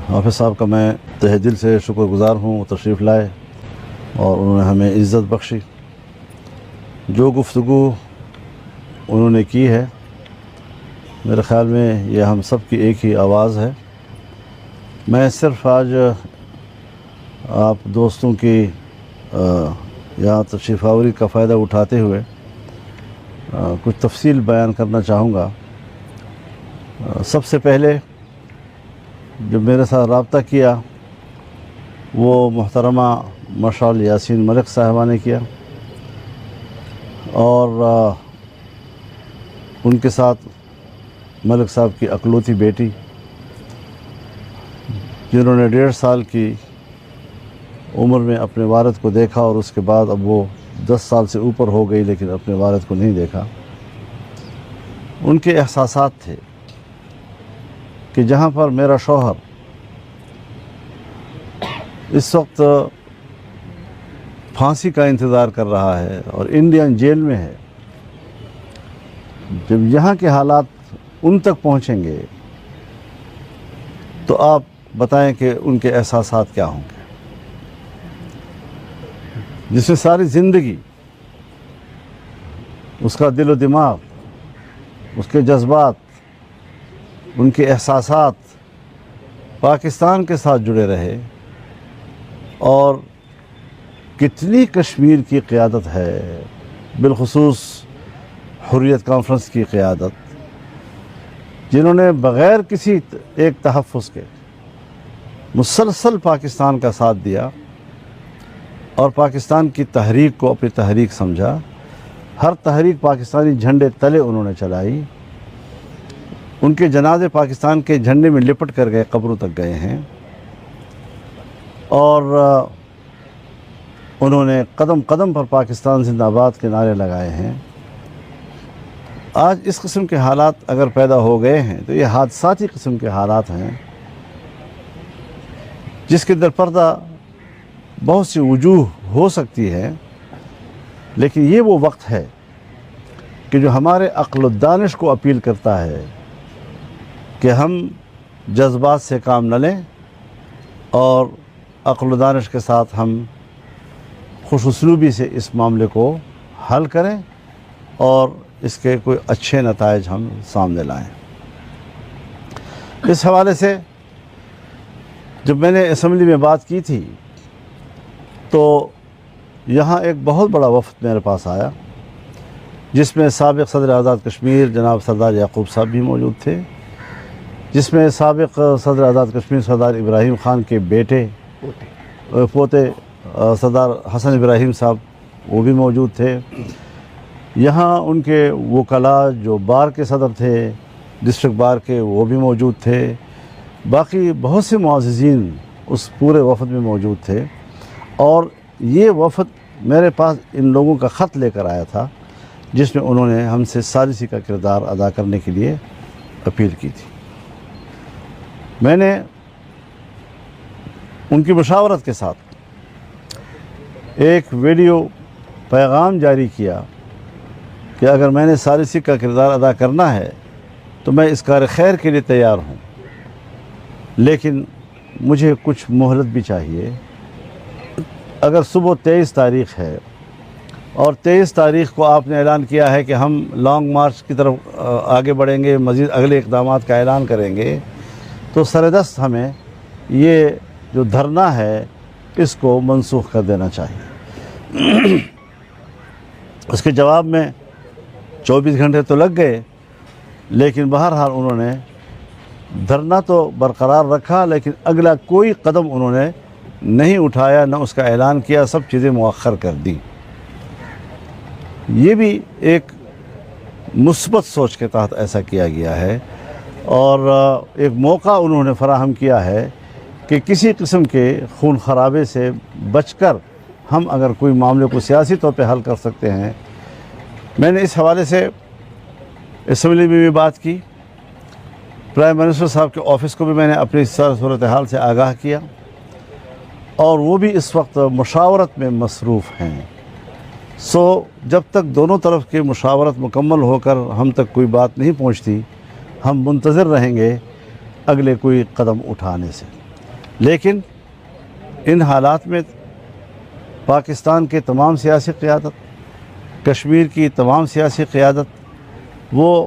حافظ صاحب کا میں تہہ دل سے شکر گزار ہوں، وہ تشریف لائے اور انہوں نے ہمیں عزت بخشی۔ جو گفتگو انہوں نے کی ہے میرے خیال میں یہ ہم سب کی ایک ہی آواز ہے۔ میں صرف آج آپ دوستوں کی یہاں تشریف آوری کا فائدہ اٹھاتے ہوئے کچھ تفصیل بیان کرنا چاہوں گا۔ سب سے پہلے جب میرے ساتھ رابطہ کیا وہ محترمہ مشعل یاسین ملک صاحبہ نے کیا، اور ان کے ساتھ ملک صاحب کی اکلوتی بیٹی جنہوں نے 1.5 سال کی عمر میں اپنے والد کو دیکھا، اور اس کے بعد اب وہ 10 سال سے اوپر ہو گئی لیکن اپنے والد کو نہیں دیکھا۔ ان کے احساسات تھے کہ جہاں پر میرا شوہر اس وقت پھانسی کا انتظار کر رہا ہے اور انڈین جیل میں ہے، جب یہاں کے حالات ان تک پہنچیں گے تو آپ بتائیں کہ ان کے احساسات کیا ہوں گے، جس میں ساری زندگی اس کا دل و دماغ، اس کے جذبات، ان کے احساسات پاکستان کے ساتھ جڑے رہے، اور کتنی کشمیر کی قیادت ہے، بالخصوص حریت کانفرنس کی قیادت، جنہوں نے بغیر کسی ایک تحفظ کے مسلسل پاکستان کا ساتھ دیا اور پاکستان کی تحریک کو اپنی تحریک سمجھا۔ ہر تحریک پاکستانی جھنڈے تلے انہوں نے چلائی، ان کے جنازے پاکستان کے جھنڈے میں لپٹ کر گئے، قبروں تک گئے ہیں، اور انہوں نے قدم قدم پر پاکستان زندہ آباد کے نعرے لگائے ہیں۔ آج اس قسم کے حالات اگر پیدا ہو گئے ہیں تو یہ حادثاتی قسم کے حالات ہیں، جس کے در پردہ بہت سی وجوہ ہو سکتی ہے، لیکن یہ وہ وقت ہے کہ جو ہمارے عقل و دانش کو اپیل کرتا ہے کہ ہم جذبات سے کام نہ لیں اور عقل و دانش کے ساتھ ہم خوش اسلوبی سے اس معاملے کو حل کریں اور اس کے کوئی اچھے نتائج ہم سامنے لائیں۔ اس حوالے سے جب میں نے اسمبلی میں بات کی تھی تو یہاں ایک بہت بڑا وفد میرے پاس آیا، جس میں سابق صدر آزاد کشمیر جناب سردار یعقوب صاحب بھی موجود تھے، جس میں سابق صدر آزاد کشمیر سردار ابراہیم خان کے بیٹے پوتے سردار حسن ابراہیم صاحب وہ بھی موجود تھے۔ یہاں ان کے وکلاء جو بار کے صدر تھے، ڈسٹرکٹ بار کے، وہ بھی موجود تھے، باقی بہت سے معززین اس پورے وفد میں موجود تھے، اور یہ وفد میرے پاس ان لوگوں کا خط لے کر آیا تھا جس میں انہوں نے ہم سے ثالثی کا کردار ادا کرنے کے لیے اپیل کی تھی۔ میں نے ان کی مشاورت کے ساتھ ایک ویڈیو پیغام جاری کیا کہ اگر میں نے ثالثی کا کردار ادا کرنا ہے تو میں اس کار خیر کے لیے تیار ہوں، لیکن مجھے کچھ مہلت بھی چاہیے۔ اگر صبح 23 تاریخ ہے اور 23 تاریخ کو آپ نے اعلان کیا ہے کہ ہم لانگ مارچ کی طرف آگے بڑھیں گے، مزید اگلے اقدامات کا اعلان کریں گے، تو سردست ہمیں یہ جو دھرنا ہے اس کو منسوخ کر دینا چاہیے۔ اس کے جواب میں 24 گھنٹے تو لگ گئے، لیکن بہرحال انہوں نے دھرنا تو برقرار رکھا، لیکن اگلا کوئی قدم انہوں نے نہیں اٹھایا، نہ اس کا اعلان کیا، سب چیزیں مؤخر کر دیں۔ یہ بھی ایک مثبت سوچ کے تحت ایسا کیا گیا ہے، اور ایک موقع انہوں نے فراہم کیا ہے کہ کسی قسم کے خون خرابے سے بچ کر ہم اگر کوئی معاملے کو سیاسی طور پہ حل کر سکتے ہیں۔ میں نے اس حوالے سے اسمبلی میں بھی بات کی، پرائم منسٹر صاحب کے آفس کو بھی میں نے اپنی صورتحال سے آگاہ کیا، اور وہ بھی اس وقت مشاورت میں مصروف ہیں۔ جب تک دونوں طرف کی مشاورت مکمل ہو کر ہم تک کوئی بات نہیں پہنچتی، ہم منتظر رہیں گے اگلے کوئی قدم اٹھانے سے۔ لیکن ان حالات میں پاکستان کے تمام سیاسی قیادت، کشمیر کی تمام سیاسی قیادت وہ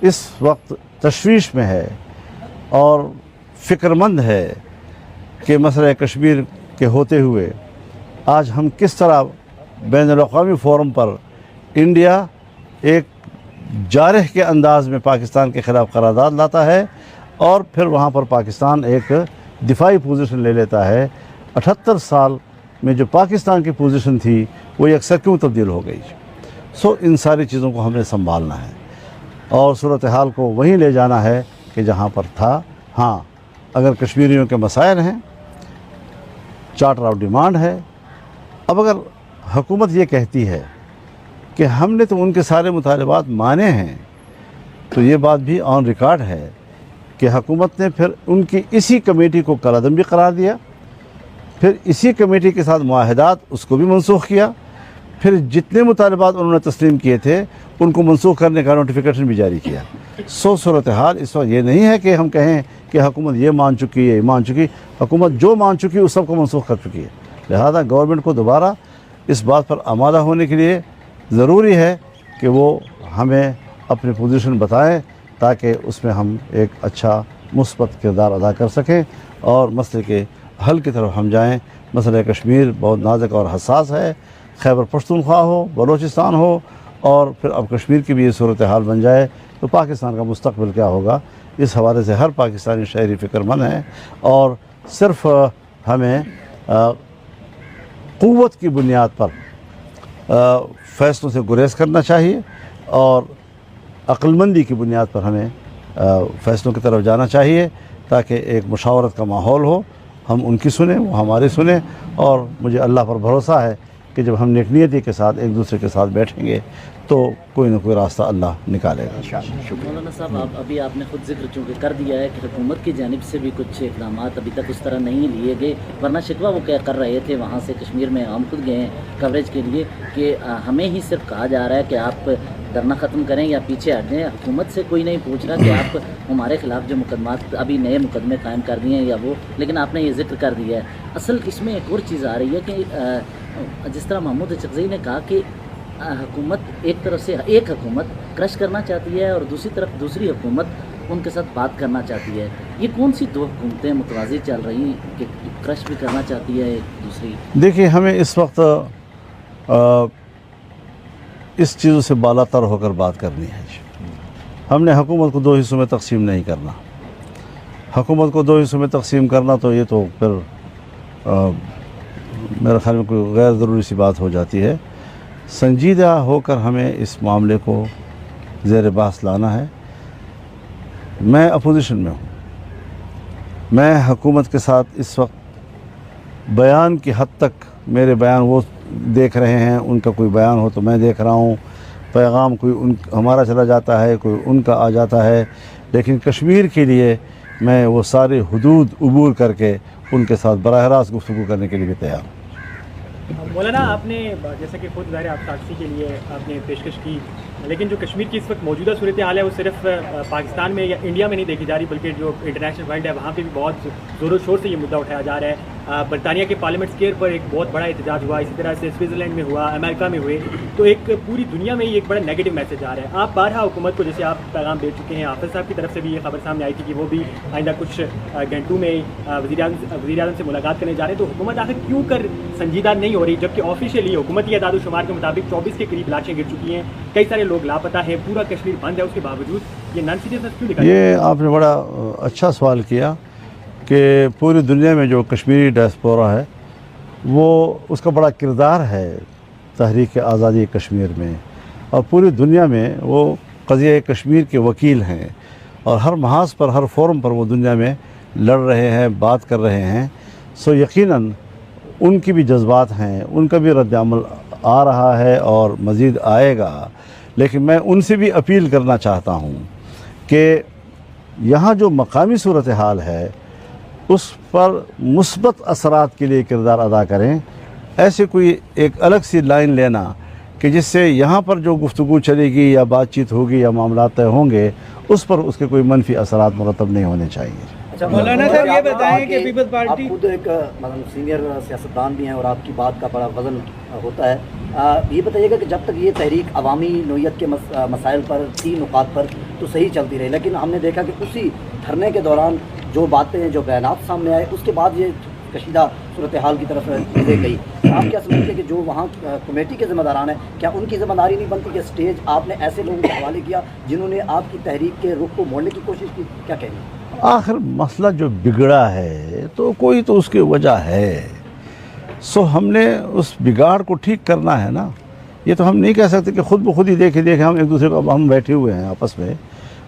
اس وقت تشویش میں ہے اور فکر مند ہے کہ مسئلہ کشمیر کے ہوتے ہوئے آج ہم کس طرح بین الاقوامی فورم پر انڈیا ایک جارح کے انداز میں پاکستان کے خلاف قرارداد لاتا ہے اور پھر وہاں پر پاکستان ایک دفاعی پوزیشن لے لیتا ہے۔ 78 سال میں جو پاکستان کی پوزیشن تھی وہ یکسر کیوں تبدیل ہو گئی؟ ان ساری چیزوں کو ہم نے سنبھالنا ہے اور صورتحال کو وہیں لے جانا ہے کہ جہاں پر تھا۔ ہاں، اگر کشمیریوں کے مسائل ہیں، چارٹر آف ڈیمانڈ ہے، اب اگر حکومت یہ کہتی ہے کہ ہم نے تو ان کے سارے مطالبات مانے ہیں، تو یہ بات بھی آن ریکارڈ ہے کہ حکومت نے پھر ان کی اسی کمیٹی کو کالعدم بھی قرار دیا، پھر اسی کمیٹی کے ساتھ معاہدات اس کو بھی منسوخ کیا، پھر جتنے مطالبات انہوں نے تسلیم کیے تھے ان کو منسوخ کرنے کا نوٹیفیکیشن بھی جاری کیا۔ صورتحال اس وقت یہ نہیں ہے کہ ہم کہیں کہ حکومت یہ مان چکی ہے، یہ مان چکی، حکومت جو مان چکی اس سب کو منسوخ کر چکی ہے۔ لہذا گورنمنٹ کو دوبارہ اس بات پر آمادہ ہونے کے لیے ضروری ہے کہ وہ ہمیں اپنی پوزیشن بتائیں تاکہ اس میں ہم ایک اچھا مثبت کردار ادا کر سکیں اور مسئلے کے حل کی طرف ہم جائیں۔ مسئلہ کشمیر بہت نازک اور حساس ہے، خیبر پختونخوا ہو، بلوچستان ہو، اور پھر اب کشمیر کی بھی یہ صورتحال بن جائے تو پاکستان کا مستقبل کیا ہوگا؟ اس حوالے سے ہر پاکستانی شہری فکر مند ہے اور صرف ہمیں قوت کی بنیاد پر فیصلوں سے گریز کرنا چاہیے اور عقل مندی کی بنیاد پر ہمیں فیصلوں کی طرف جانا چاہیے تاکہ ایک مشاورت کا ماحول ہو، ہم ان کی سنیں، وہ ہماری سنیں، اور مجھے اللہ پر بھروسہ ہے کہ جب ہم نیک نیتی کے ساتھ ایک دوسرے کے ساتھ بیٹھیں گے تو کوئی نہ کوئی راستہ اللہ نکالے گا۔ مولانا صاحب، ابھی آپ نے خود ذکر چونکہ کر دیا ہے کہ حکومت کی جانب سے بھی کچھ اقدامات ابھی تک اس طرح نہیں لیے گئے، ورنہ شکوہ وہ کیا کر رہے تھے وہاں سے کشمیر میں، ہم خود گئے ہیں کوریج کے لیے، کہ ہمیں ہی صرف کہا جا رہا ہے کہ آپ دھرنا ختم کریں یا پیچھے ہٹ جائیں، حکومت سے کوئی نہیں پوچھ رہا کہ آپ ہمارے خلاف جو مقدمات ابھی نئے مقدمے قائم کر دیے ہیں یا وہ، لیکن آپ نے یہ ذکر کر دیا ہے۔ اصل اس میں ایک اور چیز آ رہی ہے کہ جس طرح محمود اچکزئی نے کہا کہ حکومت ایک طرف سے ایک حکومت کرش کرنا چاہتی ہے اور دوسری طرف دوسری حکومت ان کے ساتھ بات کرنا چاہتی ہے، یہ کون سی دو حکومتیں متوازی چل رہی ہیں کہ کرش بھی کرنا چاہتی ہے ایک دوسری؟ دیکھیے، ہمیں اس وقت اس چیزوں سے بالا تر ہو کر بات کرنی ہے۔ ہم نے حکومت کو دو حصوں میں تقسیم نہیں کرنا۔ حکومت کو دو حصوں میں تقسیم کرنا تو یہ تو پھر میرے خیال میں کوئی غیر ضروری سی بات ہو جاتی ہے۔ سنجیدہ ہو کر ہمیں اس معاملے کو زیر بحث لانا ہے۔ میں اپوزیشن میں ہوں، میں حکومت کے ساتھ اس وقت بیان کی حد تک، میرے بیان وہ دیکھ رہے ہیں، ان کا کوئی بیان ہو تو میں دیکھ رہا ہوں، پیغام کوئی ہمارا چلا جاتا ہے، کوئی ان کا آ جاتا ہے، لیکن کشمیر کے لیے میں وہ سارے حدود عبور کر کے ان کے ساتھ براہ راست گفتگو کرنے کے لیے بھی تیار ہوں۔ مولانا، آپ نے جیسا کہ خود ظاہر آپ ساکسی کے لیے آپ نے پیشکش کی، لیکن جو کشمیر کی اس وقت موجودہ صورتحال ہے وہ صرف پاکستان میں یا انڈیا میں نہیں دیکھی جا رہی، بلکہ جو انٹرنیشنل ورلڈ ہے وہاں پہ بھی بہت زور و شور سے یہ مدعا اٹھایا جا رہا ہے۔ برطانیہ کے پارلیمنٹ اسکیئر پر ایک بہت بڑا احتجاج ہوا، اسی طرح سے سوئٹزرلینڈ میں ہوا، امریکہ میں ہوئے، تو ایک پوری دنیا میں یہ ایک بڑا نیگیٹو میسج آ رہا ہے۔ آپ بارہا حکومت کو جیسے آپ پیغام دے چکے ہیں، حافظ صاحب کی طرف سے بھی یہ خبر سامنے آئی تھی کہ وہ بھی آئندہ کچھ گھنٹوں میں وزیر اعظم سے ملاقات کرنے جا رہے ہیں، تو حکومت آخر کیوں کر سنجیدہ نہیں ہو رہی، جبکہ آفیشیلی حکومتی اعداد و شمار کے مطابق 24 کے قریب لاشیں گر چکی ہیں، کئی سارے لوگ لاپتہ ہیں، پورا کشمیر بند ہے، اس کے باوجود یہ نان سیریسنس کیوں دکھا؟ یہ آپ نے بڑا اچھا سوال کیا کہ پوری دنیا میں جو کشمیری ڈائسپورا ہے وہ اس کا بڑا کردار ہے تحریک آزادی کشمیر میں، اور پوری دنیا میں وہ قضیہ کشمیر کے وکیل ہیں اور ہر محاذ پر، ہر فورم پر وہ دنیا میں لڑ رہے ہیں، بات کر رہے ہیں۔ سو یقیناً ان کی بھی جذبات ہیں، ان کا بھی رد عمل آ رہا ہے اور مزید آئے گا، لیکن میں ان سے بھی اپیل کرنا چاہتا ہوں کہ یہاں جو مقامی صورتحال ہے اس پر مثبت اثرات کے لیے کردار ادا کریں۔ ایسے کوئی ایک الگ سی لائن لینا کہ جس سے یہاں پر جو گفتگو چلے گی یا بات چیت ہوگی یا معاملات طے ہوں گے، اس پر اس کے کوئی منفی اثرات مرتب نہیں ہونے چاہیے۔ اچھا مولانا صاحب یہ بتائیں کہ پیپلز آپ پارٹی خود ایک مطلب سینئر سیاستدان بھی ہیں اور آپ کی بات کا بڑا وزن ہوتا ہے، یہ بتائیے گا کہ جب تک یہ تحریک عوامی نوعیت کے مسائل پر 3 نکات پر تو صحیح چلتی رہی، لیکن ہم نے دیکھا کہ اسی دھرنے کے دوران جو باتیں جو بیانات سامنے آئے اس کے بعد یہ کشیدہ صورتحال کی طرف لے گئی، آپ کیا سمجھتے ہیں کہ جو وہاں کمیٹی کے ذمہ داران ہیں کیا ان کی ذمہ داری نہیں بنتی کہ اسٹیج آپ نے ایسے لوگوں کے حوالے کیا جنہوں نے آپ کی تحریک کے رخ کو موڑنے کی کوشش کی؟ کیا کہیں گے؟ آخر مسئلہ جو بگڑا ہے تو کوئی تو اس کی وجہ ہے، سو ہم نے اس بگاڑ کو ٹھیک کرنا ہے نا. یہ تو ہم نہیں کہہ سکتے کہ خود بخود ہی دیکھے ہم ایک دوسرے کو، ہم بیٹھے ہوئے ہیں آپس میں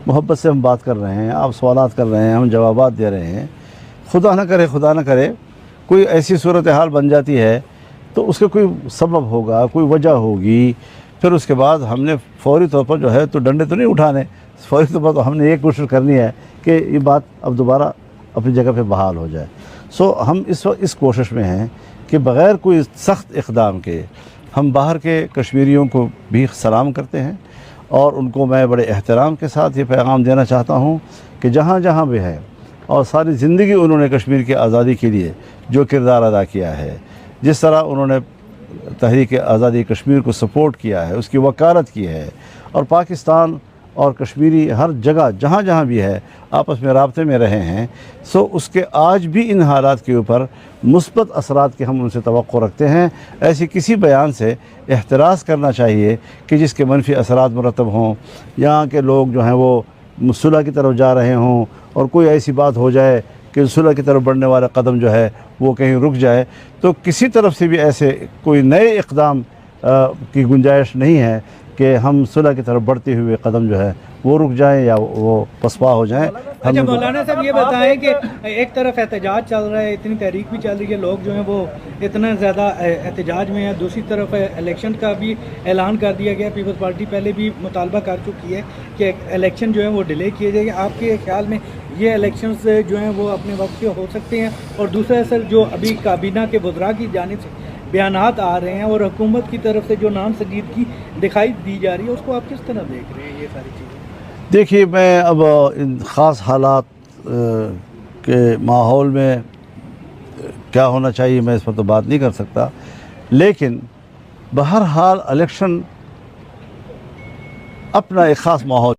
محبت سے ہم بات کر رہے ہیں، آپ سوالات کر رہے ہیں، ہم جوابات دے رہے ہیں. خدا نہ کرے کوئی ایسی صورتحال بن جاتی ہے تو اس کا کوئی سبب ہوگا، کوئی وجہ ہوگی، پھر اس کے بعد ہم نے فوری طور پر جو ہے تو ڈنڈے تو نہیں اٹھانے، فوری طور پر تو ہم نے یہ کوشش کرنی ہے کہ یہ بات اب دوبارہ اپنی جگہ پہ بحال ہو جائے. سو ہم اس وقت اس کوشش میں ہیں کہ بغیر کوئی سخت اقدام کے ہم باہر کے کشمیریوں کو بھی سلام کرتے ہیں، اور ان کو میں بڑے احترام کے ساتھ یہ پیغام دینا چاہتا ہوں کہ جہاں جہاں بھی ہے، اور ساری زندگی انہوں نے کشمیر کی آزادی کے لیے جو کردار ادا کیا ہے، جس طرح انہوں نے تحریک آزادی کشمیر کو سپورٹ کیا ہے، اس کی وکالت کی ہے، اور پاکستان اور کشمیری ہر جگہ جہاں جہاں بھی ہے آپس میں رابطے میں رہے ہیں، سو اس کے آج بھی ان حالات کے اوپر مثبت اثرات کے ہم ان سے توقع رکھتے ہیں. ایسی کسی بیان سے احتراز کرنا چاہیے کہ جس کے منفی اثرات مرتب ہوں، یہاں کے لوگ جو ہیں وہ صلح کی طرف جا رہے ہوں، اور کوئی ایسی بات ہو جائے کہ صلح کی طرف بڑھنے والا قدم جو ہے وہ کہیں رک جائے، تو کسی طرف سے بھی ایسے کوئی نئے اقدام کی گنجائش نہیں ہے کہ ہم صلح کی طرف بڑھتے ہوئے قدم جو ہے وہ رک جائیں یا وہ پسپا ہو جائیں. اچھا مولانا صاحب یہ بتائیں کہ ایک طرف احتجاج چل رہا ہے، اتنی تحریک بھی چل رہی ہے، لوگ جو ہیں وہ اتنا زیادہ احتجاج میں ہیں، دوسری طرف الیکشن کا بھی اعلان کر دیا گیا. پیپلز پارٹی پہلے بھی مطالبہ کر چکی ہے کہ الیکشن جو ہے وہ ڈیلے کیے جائیں. آپ کے خیال میں یہ الیکشنز جو ہیں وہ اپنے وقت کے ہو سکتے ہیں؟ اور دوسرا اثر جو ابھی کابینہ کے وزراء کی جانب سے بیانات آ رہے ہیں اور حکومت کی طرف سے جو نام سنجیدگی دکھائی دی جا رہی ہے، اس کو آپ کس طرح دیکھ رہے ہیں یہ ساری چیزیں؟ دیکھیے، میں اب ان خاص حالات کے ماحول میں کیا ہونا چاہیے میں اس پر تو بات نہیں کر سکتا، لیکن بہرحال الیکشن اپنا ایک خاص ماحول